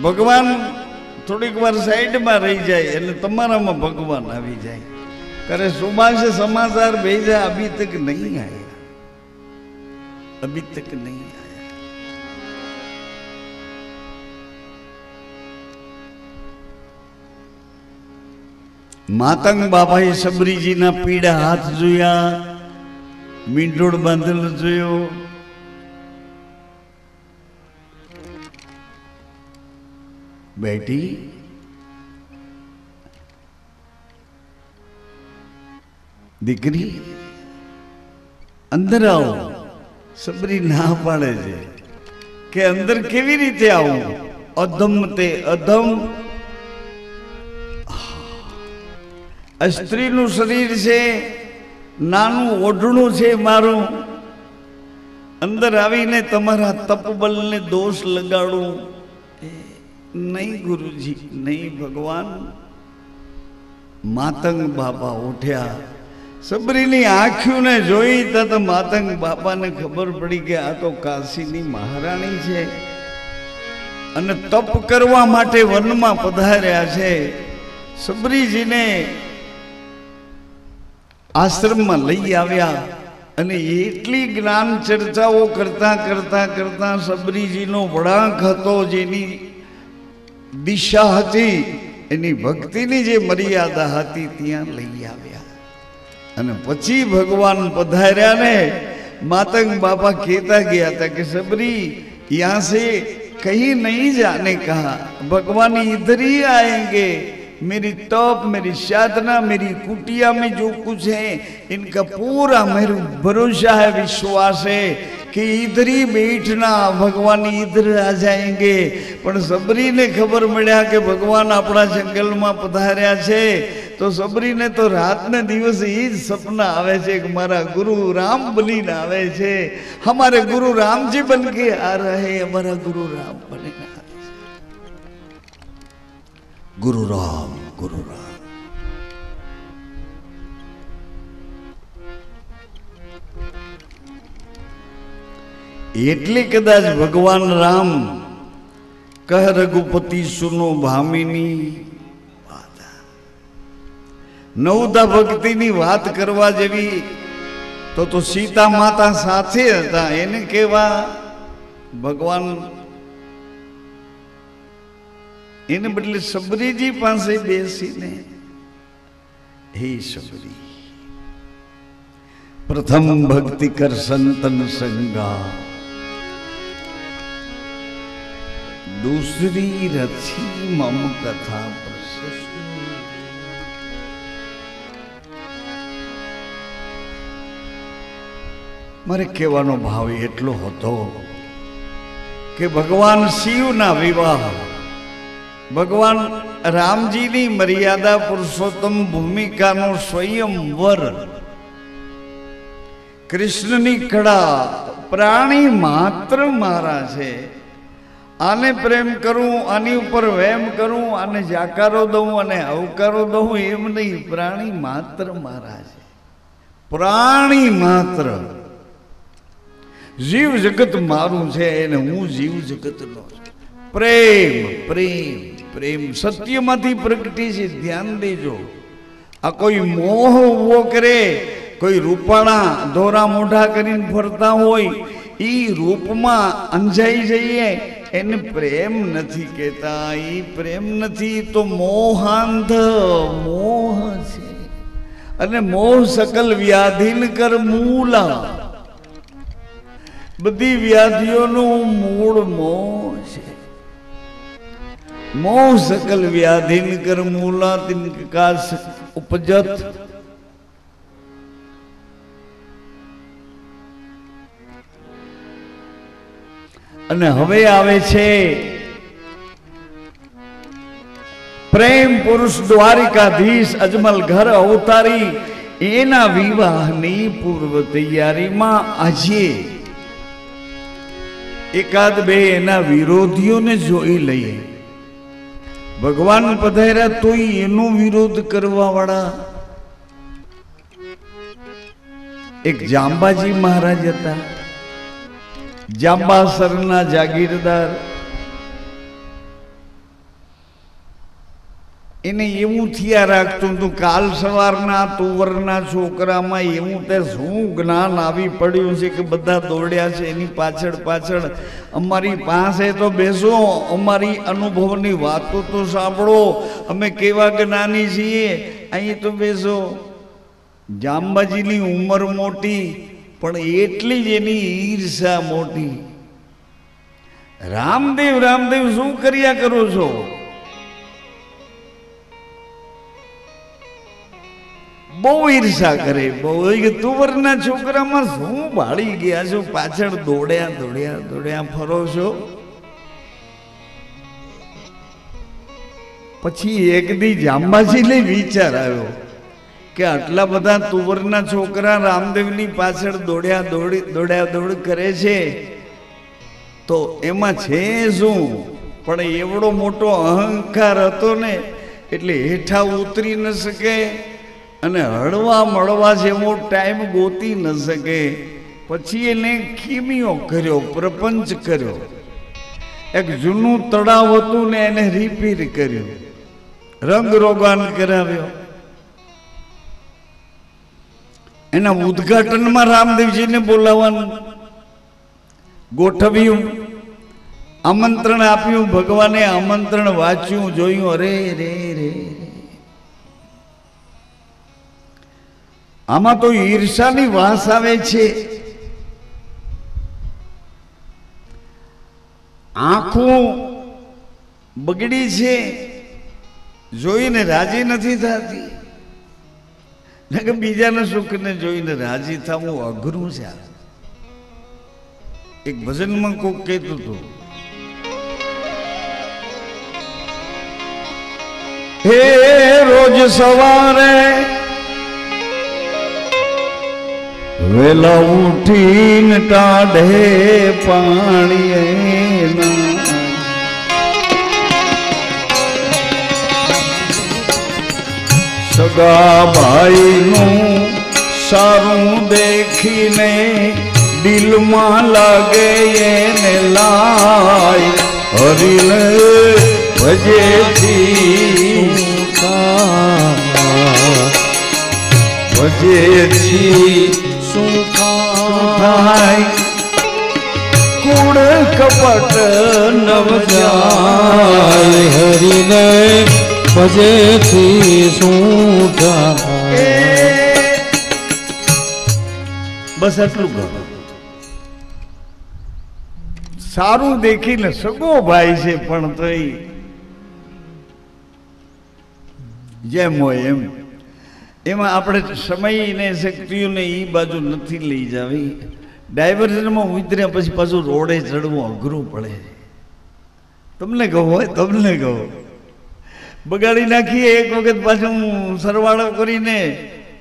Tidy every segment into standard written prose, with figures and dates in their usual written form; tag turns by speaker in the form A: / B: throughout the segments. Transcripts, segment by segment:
A: ભગવાન થોડીક વાર સાઈડમાં રહી જાય અને તમારામાં ભગવાન આવી જાય. કરે સુબહ से समाचार भेजा अभी तक नहीं आया, अभी तक नहीं आया. માતંગ બાબાએ સબરીજીના પીડા હાથ જોયા, મીંઢોળ બાંધેલો જોયો. બેટી દીકરી અંદર આવો. સબરી ના પાડે છે કે અંદર કેવી રીતે આવું? અધમ તે અધમ. સ્ત્રીનું શરીર છે, નાનું ઓઢણું છે મારું. અંદર આવીને તમારા તપબલને દોષ લગાડું નહીં ગુરુજી, નહીં ભગવાન. માતંગ બાપા ઉઠ્યા. સબરીની આંખોને જોઈ તો માતંગ બાપાને ખબર પડી કે આ તો કાશીની મહારાણી છે અને તપ કરવા માટે વનમાં પધાર્યા છે. સબરીજીને આશ્રમમાં લઈ આવ્યા અને એટલી જ્ઞાન ચર્ચાઓ કરતા કરતા કરતા સબરીજીનો વળાંક હતો, જેની દિશા હતી, એની ભક્તિની જે મર્યાદા હતી, ત્યાં લઈ આવ્યા. અને પછી ભગવાન પધાર્યા ને માતંગ બાપા કહેતા ગયા હતા કે સબરી यहाँ से कहीं नहीं जाने कहा, भगवान इधर ही आएंगे. मेरी तप, मेरी साधना, मेरी कुटिया में जो कुछ है इनका पूरा मेरा भरोसा है, विश्वास है कि इधर ही बैठना, भगवान इधर आ जाएंगे. પણ સબરીને ખબર મળ્યા કે ભગવાન આપણા જંગલમાં પધાર્યા છે તો સબરીને તો રાતને દિવસ એ જ સપના આવે છે કે મારા ગુરુ રામ બનીને આવે છે, હમારે ગુરુ રામજી બન કે આ રહે, હમારા ગુરુ રામ બનીને આવે છે. ગુરુ રામ, ગુરુ રામ. એટલે કદાચ ભગવાન રામ કહ રઘુપતિ સુનો ભામિની વાત. નવદા ભક્તિની વાત કરવા જેવી તો સીતા માતા સાથે હતા, એને કેવા ભગવાન એને બદલે સબરીજી પાસે બેસીને હે સબરી પ્રથમ ભક્તિ કર સંતન સંગા, दूसरी रथी मम कथा प्रशस्त. મારે કહેવાનો ભાવ એટલો હતો કે ભગવાન શિવના વિવાહ, ભગવાન રામજીની મર્યાદા પુરુષોત્તમ ભૂમિકાનો સ્વયંવર, કૃષ્ણની કળા પ્રાણી માત્ર મારા છે. આને પ્રેમ કરું, આની ઉપર વેમ કરું, આને જાકારો દઉં અને આવકારો દઉં એમ નહીં, પ્રાણી માત્ર મારા છે. પ્રાણી માત્ર. જીવ જગત મારું છે અને હું જીવ જગતનો છું. પ્રેમ પ્રેમ પ્રેમ સત્યમાંથી પ્રગટી છે. ધ્યાન દેજો. આ કોઈ મોહ ઉભો કરે, કોઈ રૂપાળા ધોરા મોઢા કરીને ફરતા હોય, એ રૂપમાં અંજાઈ જઈએ એને પ્રેમ નથી કહેતા. એ પ્રેમ નથી તો મોહાંધ, મોહ છે. અને મોહ સકલ વ્યાધિન કર મૂલા. બધી વ્યાધિઓનું મૂળ મોહ છે. મોહ સકલ વ્યાધિન કર મૂલા તિનકા ઉપજત. અને હવે આવે છે પ્રેમ પુરુષ દ્વારિકાધીશ અજમલ ઘર અવતારી, એના વિવાહની પૂર્વ તૈયારીમાં આજે એકાદ બે એના વિરોધીઓને જોઈ લઈએ. ભગવાન પધાર્યા તોય એનો વિરોધ કરવા વાળા એક જાંબાજી મહારાજ હતા, જાંબાસરના જાગીરદાર. એને એવું થયા રાખતું હતું કાલ સવારના તુવરના છોકરામાં એવું તે શું જ્ઞાન આવી પડ્યું છે કે બધા દોડ્યા છે એની પાછળ પાછળ. અમારી પાસે તો બેસો, અમારી અનુભવની વાતો તો સાંભળો, અમે કેવા જ્ઞાની છીએ, અહીં તો બેસો. જાંબાજીની ઉંમર મોટી પણ એટલી જ એની ઈર્ષા મોટી. રામદેવ રામદેવ શું કર્યા કરો છો? બહુ ઈર્ષા કરે, બહુ. તુવરના છોકરામાં શું ભાળી ગયા છો, પાછળ દોડ્યા દોડ્યા દોડ્યા ફરો છો. પછી એક દી જાંબાજીને વિચાર આવ્યો કે આટલા બધા તુવરના છોકરા રામદેવની પાછળ દોડ્યા દોડ કરે છે તો એમાં છે શું? પણ એવડો મોટો અહંકાર હતો ને એટલે હેઠા ઉતરી ન શકે અને હળવા મળવા જેવો ટાઈમ ગોતી ન શકે. પછી એને ખીમિયો કર્યો, પ્રપંચ કર્યો. એક જૂનું તળાવ હતું ને એને રિપેર કર્યું, રંગ રોગાન કરાવ્યો. એના ઉદ્ઘાટનમાં રામદેવજીને બોલાવવાનું ગોઠવ્યું, આમંત્રણ આપ્યું. ભગવાને આમંત્રણ વાંચ્યું, જોયું, અરે રે રે, આમાં તો ઈર્ષાની વાસ આવે છે. આંખો બગડી છે, જોઈને રાજી નથી થતી. કે બીજાના સુખને જોઈને રાજી થવું અઘરું છે. એક ભજનમાં કોક કહેતું હતું, હે રોજ સવારે વેલા ઉઠીને ટાઢે પાણીએ સગા ભાઈનું સારું દેખીને દિલમાં લાગે એને લાય, હરિને ભજેથી ભજેથી શું થાય, કુળ કપટ નવ જાય,
B: હરિને ભજેથી શું થાય.
A: બસ આટલું કરો. સારું દેખીને સગો ભાઈ છે પણ તોય જેમ હોય એમ. એમાં આપણે સમય ને શક્તિઓને એ બાજુ નથી લઈ જાવી. ડાયવર્ઝનમાં ઉતર્યા પછી પાછું રોડે ચડવું અઘરું પડે. તમને કહું હોય, તમને કહું, બગાડી નાખીએ એક વખત પાછું સરવાળો કરીને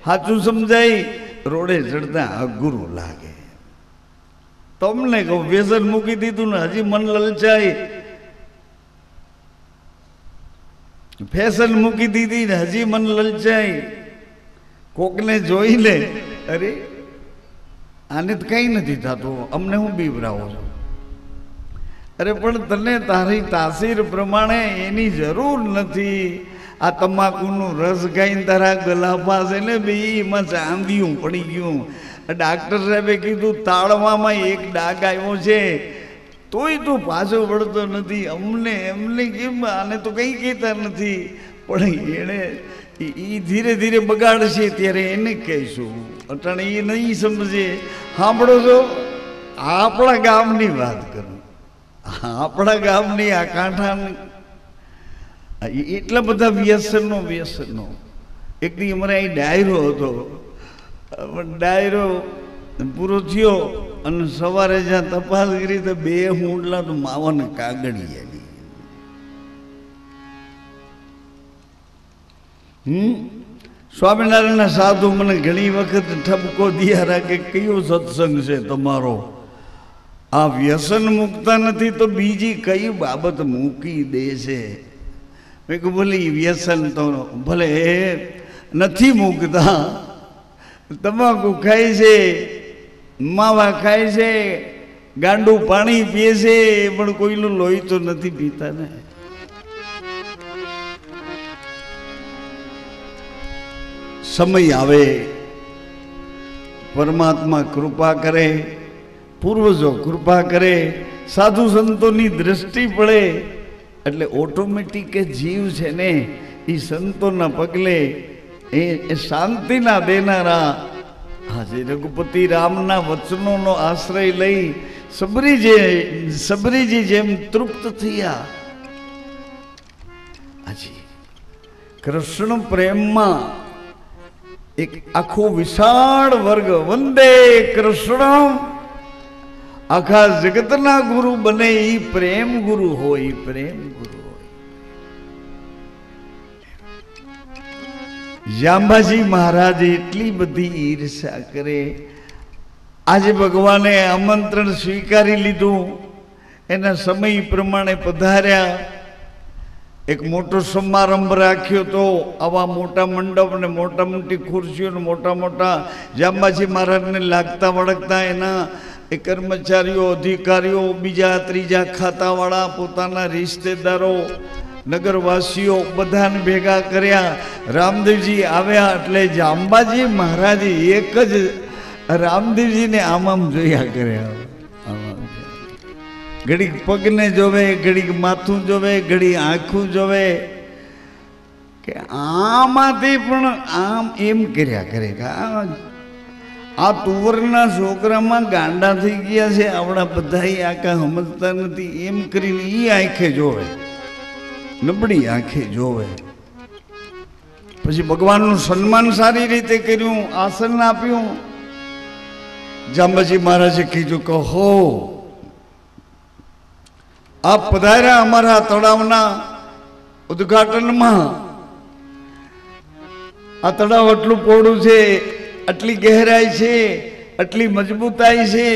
A: સાચું સમજાય, રોડે ચડતા અઘરું લાગે. તમને કહું, વ્યસન મૂકી દીધું ને હજી મન લલચાય, ફેશન મૂકી દીધી ને હજી મન લલચાય. કોકને જોઈને અરે આને તો કંઈ નથી થતું, અમને હું બીવરાવો છો. અરે પણ તને તારી તાસીર પ્રમાણે એની જરૂર નથી. આ તમાકુનું રસ ગાઈને તારા ગલાફા છે ને બે એમાં ચાંદિયું પડી ગયું. ડાક્ટર સાહેબે કીધું તાળવામાં એક ડાઘ આવ્યો છે, તોય તું પાછો વળતો નથી. એમને કેમ, આને તો કંઈ કહેતા નથી. પણ એણે એ ધીરે ધીરે બગાડશે ત્યારે એને કહીશું. અટાણે એ નહીં સમજે. સાંભળો છો, આપણા ગામની વાત કરું, આપણા ગામની આ કાંઠાની એટલા બધા વ્યસનો. એક દી અમારે અહીં ડાયરો હતો, ડાયરો પૂરો થયો અને સવારે જ્યાં તપાસ કરી તો 2 હુંડલા તો માવાને કાગળી આવી. સ્વામિનારાયણના સાધુ મને ઘણી વખત ઠપકો દિયા રાખે, કયો સત્સંગ છે તમારો? આ વ્યસન મૂકતા નથી તો બીજી કઈ બાબત મૂકી દે છે? મેં કહ્યું ભલે વ્યસન તો ભલે નથી મૂકતા, તમાકુ ખાય છે, માવા ખાય છે, ગાંડું પાણી પીએ છે, પણ કોઈનું લોહી તો નથી પીતા ને. સમય આવે, પરમાત્મા કૃપા કરે, પૂર્વજો કૃપા કરે, સાધુ સંતોની દ્રષ્ટિ પડે એટલે ઓટોમેટિક જીવ છે ને એ સંતોના પગલે એ શાંતિના દેનારા હાજી રઘુપતિ રામના વચનોનો આશ્રય લઈ સબરીજી જેમ તૃપ્ત થયા. હાજી કૃષ્ણ પ્રેમમાં એક આખો વિશાળ વર્ગ વંદે કૃષ્ણ, આખા જગતના ગુરુ બને એ પ્રેમ ગુરુ હોય, પ્રેમ ગુરુ હોય. જાંબાજી મહારાજ એટલી બધી ઈર્ષા કરે. આજે ભગવાને આમંત્રણ સ્વીકારી લીધું, એના સમય પ્રમાણે પધાર્યા, એક મોટો સમારંભ રાખ્યો તો આવા મોટા મંડપ ને મોટા મોટી ખુરશીઓ ને મોટા મોટા જાંબાજી મહારાજને લાગતા વળગતા એના એ કર્મચારીઓ, અધિકારીઓ, બીજા ત્રીજા ખાતાવાળા, પોતાના રિશ્તેદારો, નગરવાસીઓ બધાને ભેગા કર્યા. રામદેવજી આવ્યા એટલે જાંબાજી મહારાજ એક જ રામદેવજીને આમ જોયા કર્યા. ઘડીક પગને જોવે, ઘડીક માથું જોવે, ઘડી આંખું જોવે, કે આમાંથી પણ આમ એમ કર્યા કરે કે આ તુવરના છોકરામાં ગાંડા થઈ ગયા છે, આવડા બધા આખા સમજતા નથી, એમ કરીને એ આંખે જોવે, નબળી આંખે જોવે. પછી ભગવાનનું સન્માન સારી રીતે કર્યું, આસન આપ્યું. જાંબાજી મહારાજે કીધું કે હો આપ પધાર્યા અમારા તળાવના ઉદ્ઘાટનમાં. આ તળાવ આટલું પહોળું છે, આટલી ગહેરાઈ છે, આટલી મજબૂતાઈ છે,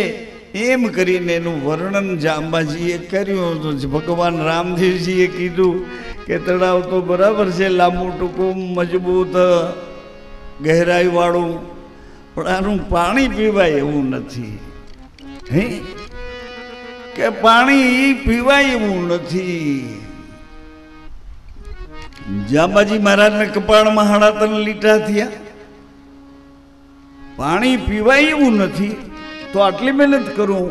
A: એમ કરીને એનું વર્ણન જાંબાજીએ કર્યું. તો ભગવાન રામદેવજીએ કીધું કે તળાવ તો બરાબર છે, લાંબુ ટૂંકું, મજબૂત, ગહેરાઈ વાળું, પણ આનું પાણી પીવાય એવું નથી. હે કે પાણી પીવાય એવું નથી. જાંબાજી મહારાજને કપાળમાં 3.5 લીટા થયા. પાણી પીવાય એવું નથી તો આટલી મહેનત કરું.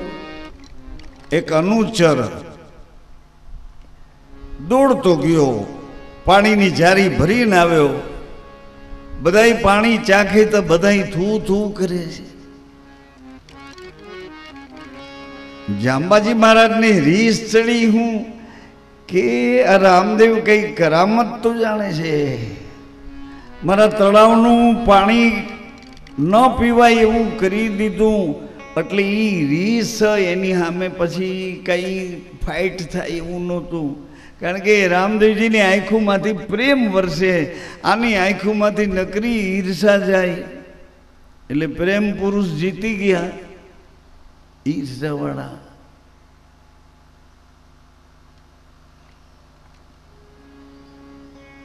A: એક અનુચર દોડતો ગયો, પાણીની જારી ભરીને આવ્યો. બધાય પાણી ચાખે તો બધાય થૂ થૂ કરે છે. જાંબાજી મહારાજને રીસ ચડી હું કે આ રામદેવ કઈ કરામત તો જાણે છે, મારા તળાવનું પાણી ન પીવાય એવું કરી દીધું. એટલે એ રીસ એની સામે પછી કઈ ફાઇટ થાય એવું નહોતું, કારણ કે રામદેવજીની આંખોમાંથી પ્રેમ વરસે, આની આંખોમાંથી નકરી ઈર્ષા જાય. એટલે પ્રેમ પુરુષ જીતી ગયા ઈર્ષાવાળા.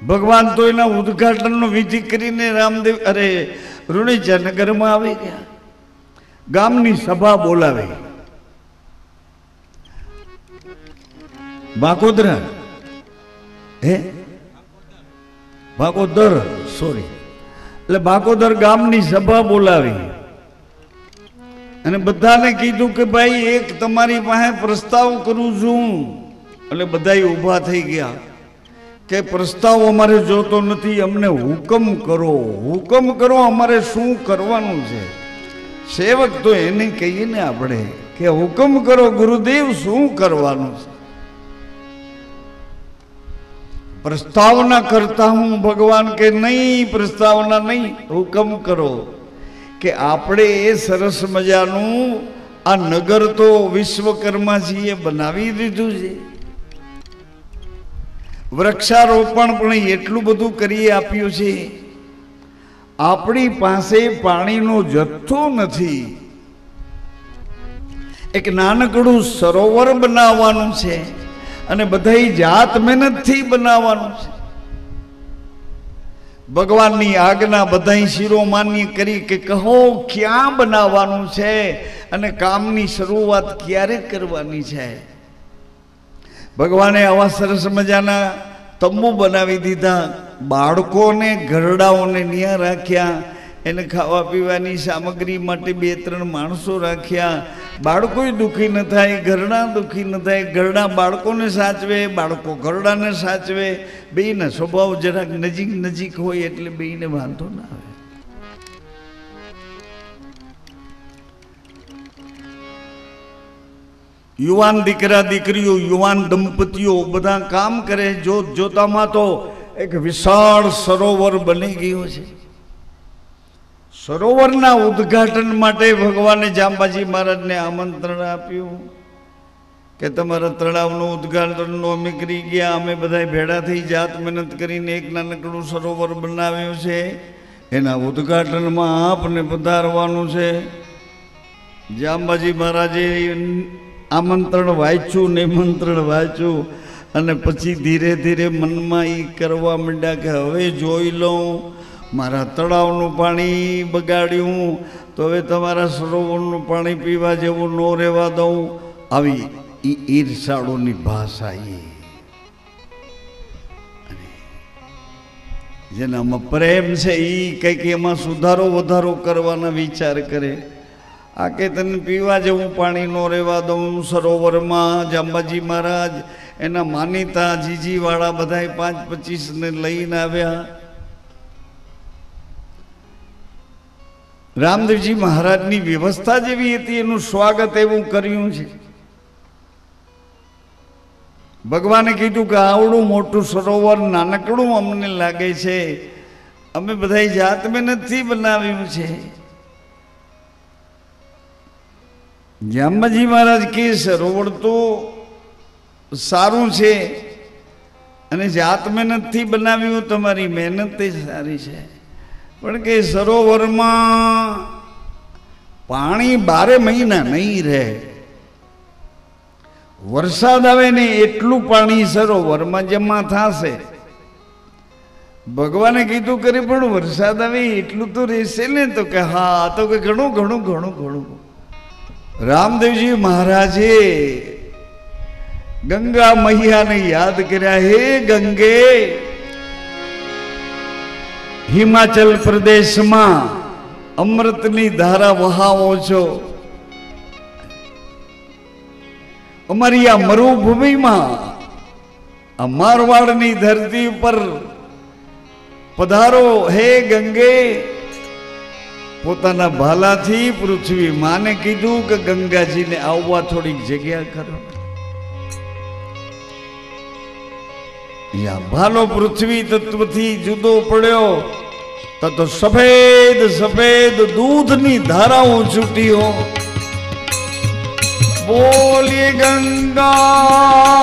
A: ભગવાન તો એના ઉદ્ઘાટનનો વિધિ કરીને રામદેવ રુણીચા નગરમાં આવી ગયા. ગામની સભા બોલાવી. બાકોદરા બાકોદર સોરી એટલે બાકોદર ગામની સભા બોલાવી અને બધાને કીધું કે ભાઈ એક તમારી પાસે પ્રસ્તાવ કરું છું. એટલે બધા ઊભા થઈ ગયા કે પ્રસ્તાવ અમારે જોતો નથી, અમને હુકમ કરો, હુકમ કરો, અમારે શું કરવાનું છે. સેવક તો એને કહીએ ને આપણે કે હુકમ કરો ગુરુદેવ, શું કરવાનું છે. પ્રસ્તાવના કરતા હું ભગવાન કે નહીં, પ્રસ્તાવના નહીં, હુકમ કરો કે આપણે એ સરસ મજાનું આ નગર તો વિશ્વકર્માજીએ બનાવી દીધું છે. વૃક્ષારોપણ પણ એટલું બધું કરી આપ્યું છે. આપણી પાસે પાણીનો જથ્થો નથી. એક નાનકડું સરોવર બનાવવાનું છે અને બધાય જાત મહેનતથી બનાવવાનું છે. ભગવાનની આજ્ઞા બધાય શિરોમાન્ય કરી કે કહો ક્યાં બનાવવાનું છે અને કામની શરૂઆત ક્યારે કરવાની છે. ભગવાને આવા સરસ મજાના તંબુ બનાવી દીધા, બાળકોને ઘરડાઓને ન્યા રાખ્યા, એને ખાવા પીવાની સામગ્રી માટે 2-3 માણસો રાખ્યા. બાળકોય દુઃખી ન થાય, ઘરડા દુઃખી ન થાય. ઘરડા બાળકોને સાચવે, બાળકો ઘરડાને સાચવે. બેયના સ્વભાવ જરાક નજીક નજીક હોય એટલે બેયને વાંધો ના આવે. યુવાન દીકરા દીકરીઓ, યુવાન દંપતીઓ બધા કામ કરે. જોતામાં તો એક વિશાળ સરોવર બની ગયું છે. સરોવરના ઉદ્ઘાટન માટે ભગવાને જાંબાજી મહારાજને આમંત્રણ આપ્યું કે તમારા તળાવનું ઉદ્ઘાટનનું અમે કરી ગયા. અમે બધા ભેળા થઈ જાત મહેનત કરીને એક નાનકડું સરોવર બનાવ્યું છે. એના ઉદ્ઘાટનમાં આપને પધારવાનું છે. જાંબાજી મહારાજે આમંત્રણ વાંચ્યું, નિમંત્રણ વાંચ્યું અને પછી ધીરે ધીરે મનમાં એ કરવા માંડ્યા કે હવે જોઈ લઉં, મારા તળાવનું પાણી બગાડ્યું તો હવે તમારા સરોવરનું પાણી પીવા જેવું ન રહેવા દઉં. આવી ઈર્ષાળુની ભાષા એ જેનામાં પ્રેમ છે એ કંઈક એમાં સુધારો વધારો કરવાના વિચાર કરે. આ કે તને પીવા જેવું પાણી ન રહેવા દઉં સરોવરમાં. જાંબાજી મહારાજ એના માનીતા જીજીવાળા બધાય 5-25 ને લઈને આવ્યા. રામદેવજી મહારાજની વ્યવસ્થા જેવી હતી એનું સ્વાગત એવું કર્યું છે. ભગવાને કીધું કે આવડું મોટું સરોવર નાનકડું અમને લાગે છે, અમે બધા જાત મહેનતથી બનાવ્યું છે. જાંબાજી મહારાજ કે સરોવર તો સારું છે અને જાત મહેનતથી બનાવ્યું, તમારી મહેનત સારી છે, પણ કે સરોવરમાં પાણી 12 મહિના નહીં રહે. વરસાદ આવે ને એટલું પાણી સરોવરમાં જમા થશે. ભગવાને કીધું કરે પણ વરસાદ આવે એટલું તો રહેશે ને? તો કે હા, તો કે ઘણું ઘણું ઘણું ઘણું. રામદેવજી મહારાજે ગંગા મૈયાને યાદ કર્યા. હે ગંગે, હિમાચલ પ્રદેશમાં અમૃતની ધારા વહાવો છો, અમારી આ મરુભૂમિમાં આ મારવાડની ધરતી પર પધારો. હે ગંગે, પોતાના ભાલાથી પૃથ્વી માને કીધું કે ગંગાજીને આવવા થોડીક જગ્યા કરો. ભાલો પૃથ્વી તત્વથી જુદો પડ્યો તો સફેદ સફેદ દૂધની ધારાઓ છૂટી હો. બોલીએ ગંગા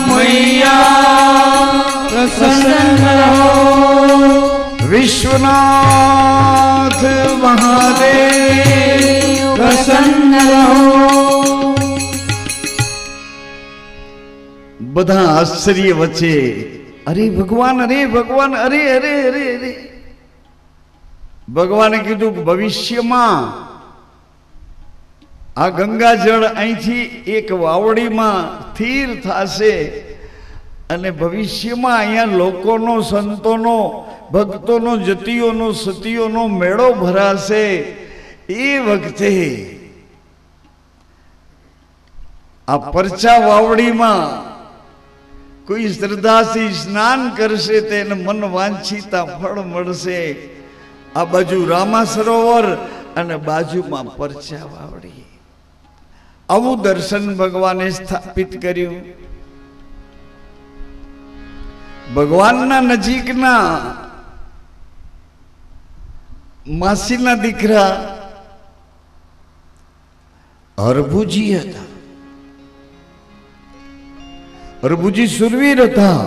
A: મૈયા પ્રસન્ન રહો, વિશ્વનાથ મહાદેવ પ્રસન્ન રહો. બધા આશ્ચર્ય વચ્ચે અરે ભગવાન, અરે ભગવાન, અરે અરે અરે અરે. ભગવાને કીધું કે ભવિષ્યમાં આ ગંગાજળ અહીંથી એક વાવડીમાં સ્થિર થશે અને ભવિષ્યમાં અહીંયા લોકોનો, સંતોનો, ભક્તોનો, જતીઓનો, સતીઓનો મેળો ભરાશે. એ વખતે આ પરચા વાવડીમાં કોઈ શ્રદ્ધાથી સ્નાન કરશે તેને મન વાંછિતા ફળ મળશે. આ બાજુ રામા સરોવર અને બાજુમાં પરચા વાવડી. આવું દર્શન ભગવાને સ્થાપિત કર્યું. ભગવાનના નજીકના માસીના દીકરા હરભુજી હતા. હરભુજી સુરવીર હતા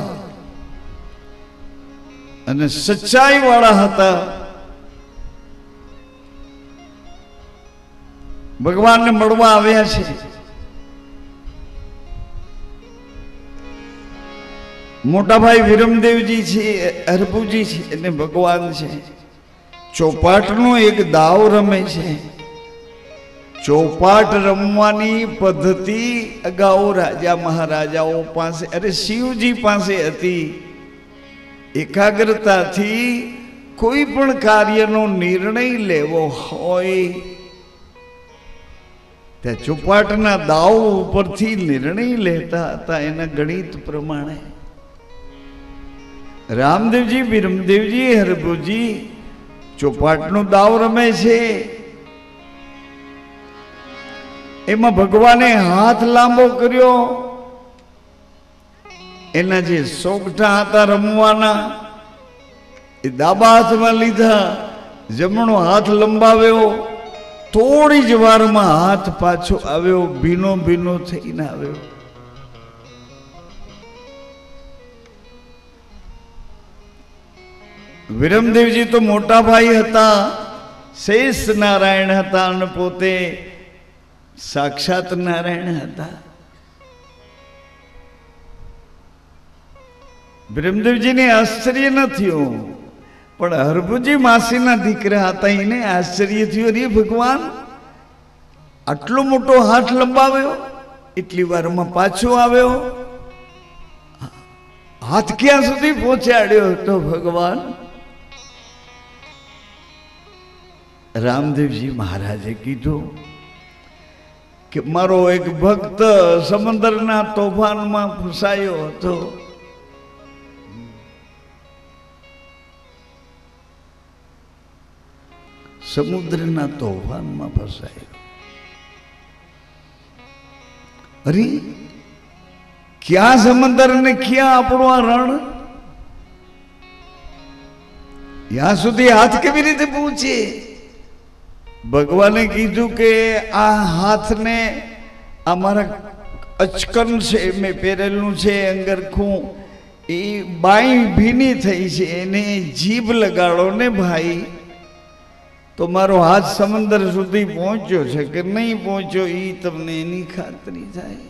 A: અને સચ્ચાઈ વાળા હતા. ભગવાનને મળવા આવ્યા છે. મોટા ભાઈ વિરમદેવજી છે, હરભુજી છે અને ભગવાન છે. ચોપાટનો એક દાવ રમે છે. ચોપાટ રમવાની પદ્ધતિ અગાઉ રાજા મહારાજાઓ પાસે, અરે શિવજી પાસે હતી. એકાગ્રતાથી કોઈ પણ કાર્યનો નિર્ણય લેવો હોય ત્યાં ચોપાટના દાવ ઉપરથી નિર્ણય લેતા હતા, એના ગણિત પ્રમાણે. રામદેવજી, વીરમદેવજી, હરભુજી ચોપાટનો દાવ રમે છે. એમાં ભગવાને હાથ લાંબો કર્યો, એના જે સોગઠા હતા રમવાના એ ડાબા હાથમાં લીધા, જમણો હાથ લંબાવ્યો, થોડી જ વારમાં હાથ પાછો આવ્યો, ભીનો ભીનો થઈને આવ્યો. વીરમદેવજી તો મોટા ભાઈ હતા, શેષ નારાયણ હતા અને પોતે સાક્ષાત નારાયણ હતા. બ્રહ્મદેવજીને આશ્ચર્ય ન થયું, પણ હરભુજી માસીના દીકરા હતા, એને આશ્ચર્ય થયું, અરે ભગવાન આટલો મોટો હાથ લંબાવ્યો, એટલી વારમાં પાછો આવ્યો, હાથ ક્યાં સુધી પહોંચાડ્યો હતો ભગવાન? રામદેવજી મહારાજે કીધું કે મારો એક ભક્ત સમુદ્રના તોફાનમાં ફસાયો હતો. સમુદ્રના તોફાનમાં ફસાયો. અરે ક્યાં સમુદ્ર ને ક્યાં આપણું આ રણ? ત્યાં સુધી હાથ કેવી રીતે પહોંચે? ભગવાને કીધું કે આ હાથને, આ મારા અચકન છે, મેં પહેરેલું છે અંગરખું, એ બાઈ ભીની થઈ છે, એને જીભ લગાડો ને ભાઈ, તો મારો હાથ સમુદ્ર સુધી પહોંચ્યો છે કે નહીં પહોંચ્યો એ તમને એની ખાતરી થાય.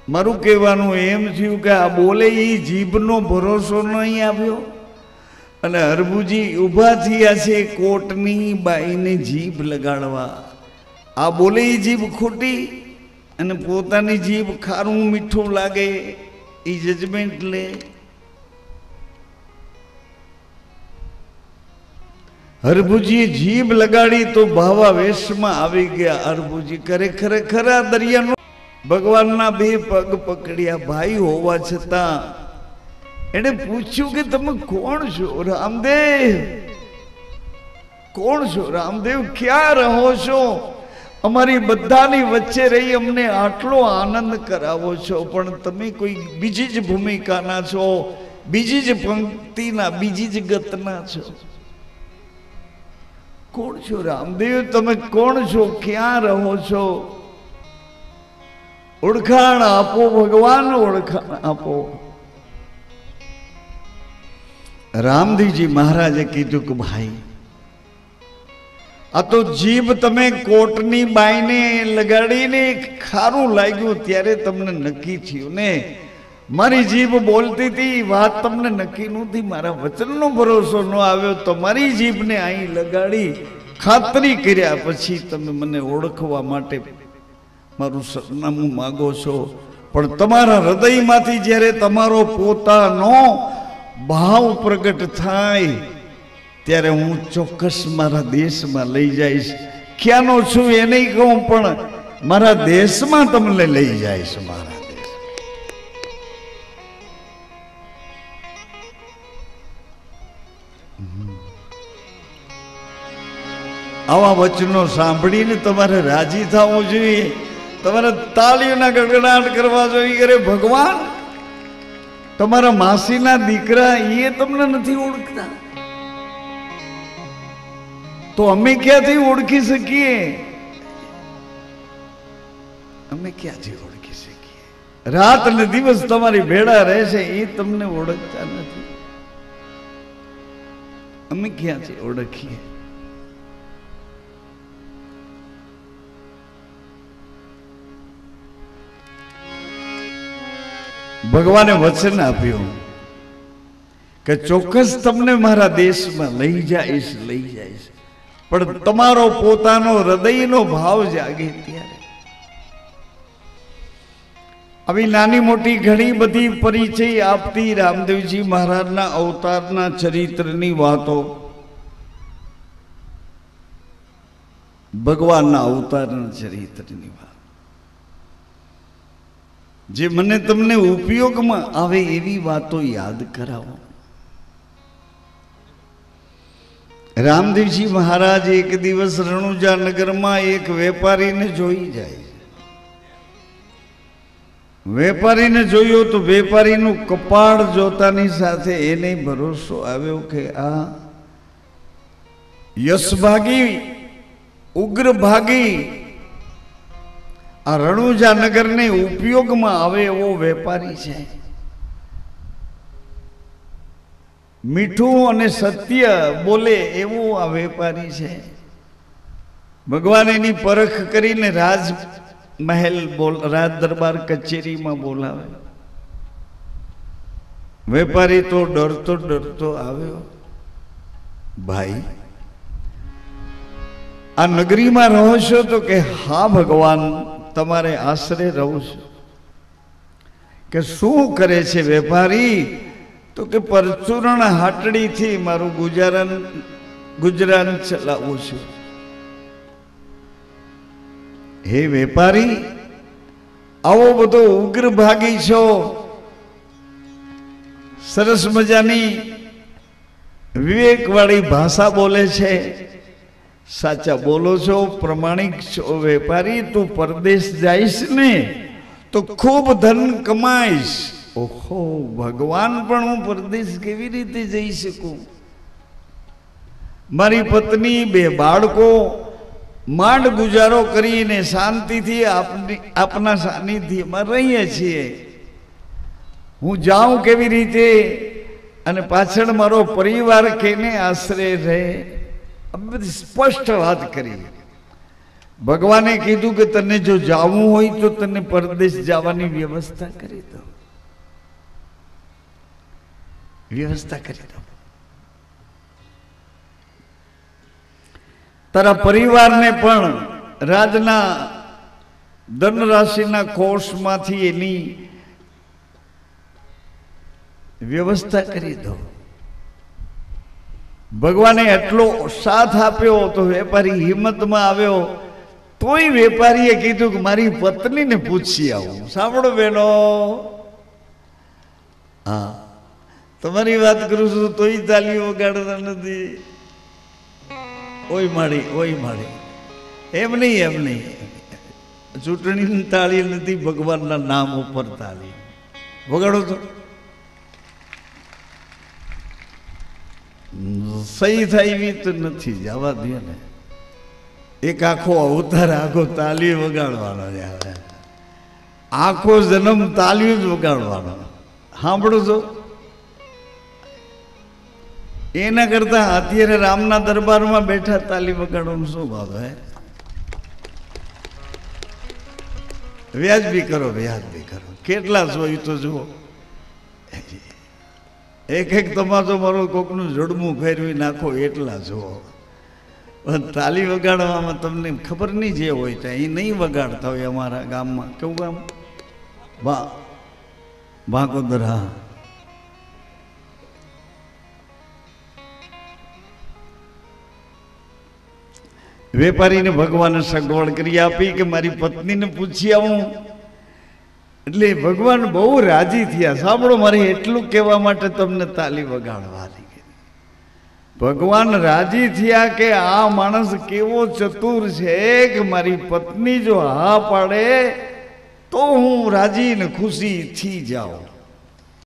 A: મારું કહેવાનું એમ થયું કે આ બોલે એ જીભનો ભરોસો નહીં આવ્યો, અને હરભુજી ઊભા થયા છે કોટની બાઈને જીભ લગાડવા. આ બોલે એ જીભ ખોટી, અને પોતાની જીભ ખારું મીઠું લાગે એ જજમેન્ટ લે. હરભુજીએ જીભ લગાડી તો ભાવાવેશમાં આવી ગયા. હરભુજી ખરેખર આ દરિયાનો ભગવાનના બે પગ પકડ્યા. ભાઈ હોવા છતાં એને પૂછ્યું કે તમે કોણ છો? રામદેવ. કોણ છો રામદેવ? ક્યાં રહો છો? અમારી બધાની વચ્ચે રહી અમને આટલો આનંદ કરાવો છો, પણ તમે કોઈ બીજી જ ભૂમિકાના છો, બીજી જ પંક્તિના, બીજી જ ગતના છો. કોણ છો રામદેવ? તમે કોણ છો? ક્યાં રહો છો? ઓળખાણ આપો ભગવાન, ઓળખાણ આપો. રામદેવજી મહારાજે કીધું કે ભાઈ, આ તો જીભ તમે કોટની બાઈને લગાડીને ખારું લાગ્યું ત્યારે તમને નક્કી થયું ને. મારી જીભ બોલતી હતી, વાત તમને નક્કી નહોતી, મારા વચનનો ભરોસો ન આવ્યો, તો મારી જીભને અહીં લગાડી ખાતરી કર્યા પછી તમે મને ઓળખવા માટે મારું સરનામું માગો છો. પણ તમારા હૃદયમાંથી જ્યારે તમારો પોતાનો ભાવ પ્રગટ થાય ત્યારે હું ચોક્કસ મારા દેશમાં લઈ જઈશ. ક્યાંનો છું એ નહીં કહું, પણ મારા દેશમાં તમને લઈ જઈશ. મારા દેશ. આવા વચનો સાંભળીને તમારે રાજી થવું જોઈએ, તમારે તાળીઓના ગડગડાટ કરવા જોઈએ. અરે ભગવાન, તમારા માસીના દીકરા એ તમને નથી ઓળખતા, તો અમે ક્યાંથી ઓળખી શકીએ? અમે ક્યાંથી ઓળખી શકીએ? રાત ને દિવસ તમારી ભેળા રહેશે એ તમને ઓળખતા નથી, અમે ક્યાંથી ઓળખીએ? ભગવાને વચન આપ્યું કે ચોક્કસ તમને મારા દેશમાં લઈ જઈશ, લઈ જઈશ. પણ તમારો પોતાનો હૃદયનો ભાવ જાગે ત્યારે. આવી નાની મોટી ઘણી બધી પરિચય આપતી રામદેવજી મહારાજના અવતારના ચરિત્રની વાતો, ભગવાનના અવતારના ચરિત્રની વાત, જે મને તમને ઉપયોગમાં આવે એવી વાતો યાદ કરાવો. રામદેવજી મહારાજ એક દિવસ રણુજા નગરમાં એક વેપારીને જોઈ જાય. વેપારીને જોયો તો વેપારીનું કપાળ જોતાની સાથે એને ભરોસો આવ્યો કે આ યશભાગી, ઉગ્રભાગી, આ રણુજા નગરને ઉપયોગમાં આવે એવો વેપારી છે. મીઠું અને સત્ય બોલે એવો આ વેપારી છે. ભગવાન એની પરખ કરીને રાજ દરબાર કચેરીમાં બોલાવે. વેપારી તો ડરતો ડરતો આવ્યો. ભાઈ, આ નગરીમાં રહો છો? તો કે હા ભગવાન, તમારે આશરે રહું છું. કે શું કરે છે વેપારી? તો કે પરચુરણ હાટડીથી મારું ગુજરાન ચલાવું છું. હે વેપારી, આવો બધો ઉગ્ર ભાગી છો, સરસ મજાની વિવેકવાળી ભાષા બોલે છે, સાચા બોલો છો, પ્રમાણિક છો વેપારી. તું પરદેશ જઈશ ને તો ખૂબ ધન કમાઈશ. ઓહો ભગવાન, પણ હું પરદેશ કેવી રીતે જઈ શકું? મારી પત્ની, 2 બાળકો, માંડ ગુજારો કરીને શાંતિથી આપના સાનિધ્યમાં રહીએ છીએ. હું જાઉં કેવી રીતે? અને પાછળ મારો પરિવાર કેને આશરે રહે? આ બધી સ્પષ્ટ વાત કરી. ભગવાને કીધું કે તને જો જાવું હોય તો તને પરદેશ જવાની વ્યવસ્થા કરી દો, વ્યવસ્થા કરી દો. તારા પરિવારને પણ રાજના ધનરાશિના કોષમાંથી એની વ્યવસ્થા કરી દો. ભગવાને એટલો સાથ આપ્યો તો વેપારી હિંમતમાં આવ્યો. તોય વેપારીએ કીધું કે મારી પત્નીને પૂછી આવું. સાંભળો બહેનો, હા તમારી વાત કરું છું તોય તાલીઓ વગાડતા નથી. ઓય માળી, ઓય માળી, એમ નહીં, એમ નહીં. ચૂંટણીની તાળી નથી, ભગવાનના નામ ઉપર તાળી વગાડો તો સહી થાય એવી તો નથી. જવા દે ને, એક આખો અવતાર આખો તાલી વગાડવાનો છે. આખો જન્મ તાલીઓ જ વગાડવાનો. સાંભળો છો? એના કરતા અત્યારે રામના દરબારમાં બેઠા તાલી વગાડવાનું શું ભાવ હે? વ્યાજબી કરો, વ્યાજબી કરો. કેટલા છો એ તો જુઓ. એક તમાચો મારો કોકનું જડમું ફેરવી નાખો એટલા જુઓ. તાલી વગાડવામાં તમને ખબર નહીં, જે હોય ત્યાં એ નહીં વગાડતા હોય. અમારા ગામમાં કેવું ગામ? ભાકોદર. હા, વેપારીને ભગવાને સગવડ કરી આપી કે મારી પત્નીને પૂછી આવું. એટલે ભગવાન બહુ રાજી થયા. સાંભળો, મારે એટલું કહેવા માટે તમને તાલી વગાડવાની. ભગવાન રાજી થયા કે આ માણસ કેવો ચતુર છે કે મારી પત્ની જો હા પાડે તો હું રાજી ને ખુશી થી જાઉં.